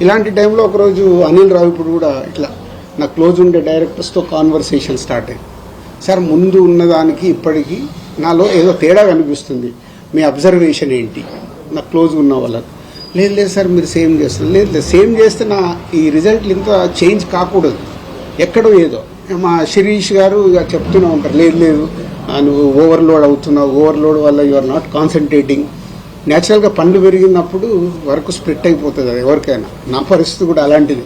ఇలాంటి టైంలో ఒకరోజు అనిల్ రావిపూడి కూడా ఇట్లా నా క్లోజ్ ఉండే డైరెక్టర్స్తో కాన్వర్సేషన్ స్టార్ట్ అయింది. సార్ ముందు ఉన్నదానికి ఇప్పటికీ నాలో ఏదో తేడా కనిపిస్తుంది, మీ అబ్జర్వేషన్ ఏంటి? నా క్లోజ్ ఉన్న వాళ్ళకి లేదు లేదు సార్ మీరు సేమ్ చేస్తారు, లేదు లేదు సేమ్ చేస్తే నా ఈ రిజల్ట్లు ఇంత చేంజ్ కాకూడదు, ఎక్కడో ఏదో. మా శిరీష్ గారు ఇక చెప్తూనే ఉంటారు, లేదు లేదు నువ్వు ఓవర్లోడ్ అవుతున్నావు, ఓవర్లోడ్ వల్ల యు ఆర్ నాట్ కాన్సన్ట్రేటింగ్. న్యాచురల్గా పనులు పెరిగినప్పుడు వర్క్ స్ప్లిట్ అయిపోతుంది అది ఎవరికైనా. నా పరిస్థితి కూడా అలాంటిది.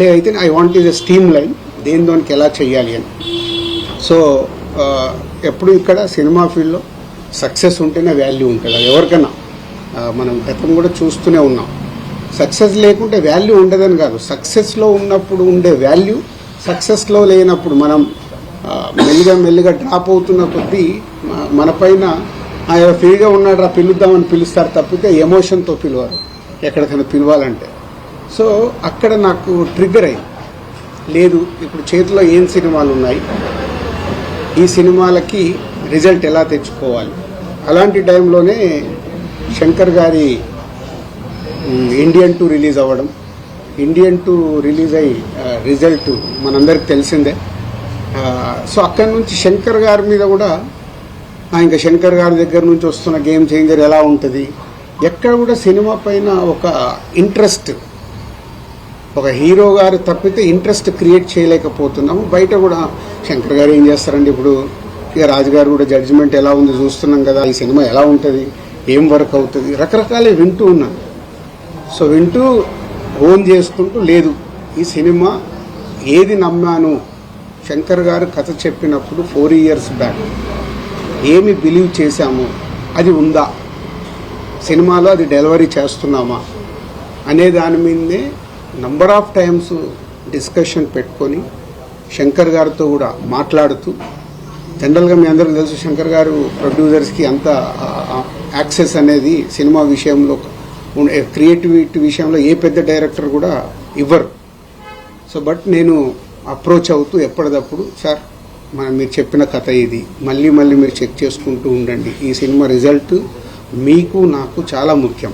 లేదైతే I want is a steam line, దేనికి ఎలా చేయాలి అని. సో ఎప్పుడు ఇక్కడ సినిమా ఫీల్డ్లో సక్సెస్ ఉంటేనే వాల్యూ ఉంటుంది, అది ఎవరికైనా. మనం గతం కూడా చూస్తూనే ఉన్నాం, సక్సెస్ లేకుంటే వాల్యూ ఉండదని కాదు, సక్సెస్లో ఉన్నప్పుడు ఉండే వాల్యూ సక్సెస్లో లేనప్పుడు మనం మెల్లిగా డ్రాప్ అవుతున్న కొద్దీ మన పైన ఫ్రీగా ఉన్నాడు పిలుద్దామని పిలుస్తారు తప్పితే ఎమోషన్తో పిలవారు ఎక్కడికైనా పిలవాలంటే. సో అక్కడ నాకు ట్రిగ్గర్ అయింది, లేదు ఇప్పుడు చేతిలో ఏం సినిమాలు ఉన్నాయి, ఈ సినిమాలకి రిజల్ట్ ఎలా తెచ్చుకోవాలి. అలాంటి టైంలోనే శంకర్ గారి ఇండియన్ 2 రిలీజ్ అవ్వడం, ఇండియన్ 2 రిలీజ్ అయ్యి రిజల్ట్ మనందరికి తెలిసిందే. సో అక్కడి నుంచి శంకర్ గారి మీద కూడా ఇంకా శంకర్ గారి దగ్గర నుంచి వస్తున్న గేమ్ చేంజర్ ఎలా ఉంటుంది, ఎక్కడ కూడా సినిమా పైన ఒక ఇంట్రెస్ట్, ఒక హీరో గారు తప్పితే ఇంట్రెస్ట్ క్రియేట్ చేయలేకపోతున్నాము. బయట కూడా శంకర్ గారు ఏం చేస్తారండి, ఇప్పుడు ఇక రాజుగారు కూడా జడ్జిమెంట్ ఎలా ఉంది చూస్తున్నాం కదా, ఈ సినిమా ఎలా ఉంటుంది, ఏం వర్క్ అవుతుంది, రకరకాలే వింటూ ఉన్నాను. సో వింటూ ఓన్ చేసుకుంటూ, లేదు ఈ సినిమా ఏది నమ్మాను, శంకర్ గారు కథ చెప్పినప్పుడు 4 years బ్యాక్ ఏమి బిలీవ్ చేశాము అది ఉందా, సినిమాలో అది డెలివరీ చేస్తున్నామా అనే దాని మీదనే నంబర్ ఆఫ్ టైమ్స్ డిస్కషన్ పెట్టుకొని శంకర్ గారితో కూడా మాట్లాడుతూ, జనరల్గా మీ అందరికీ తెలుసు శంకర్ గారు ప్రొడ్యూసర్స్కి అంత యాక్సెస్ అనేది సినిమా విషయంలో, క్రియేటివిటీ విషయంలో ఏ పెద్ద డైరెక్టర్ కూడా ఇవ్వరు. సో బట్ నేను అప్రోచ్ అవుతూ ఎప్పటికప్పుడు, సార్ మీరు చెప్పిన కథ ఇది, మళ్ళీ మీరు చెక్ చేసుకుంటూ ఉండండి, ఈ సినిమా రిజల్ట్ మీకు నాకు చాలా ముఖ్యం.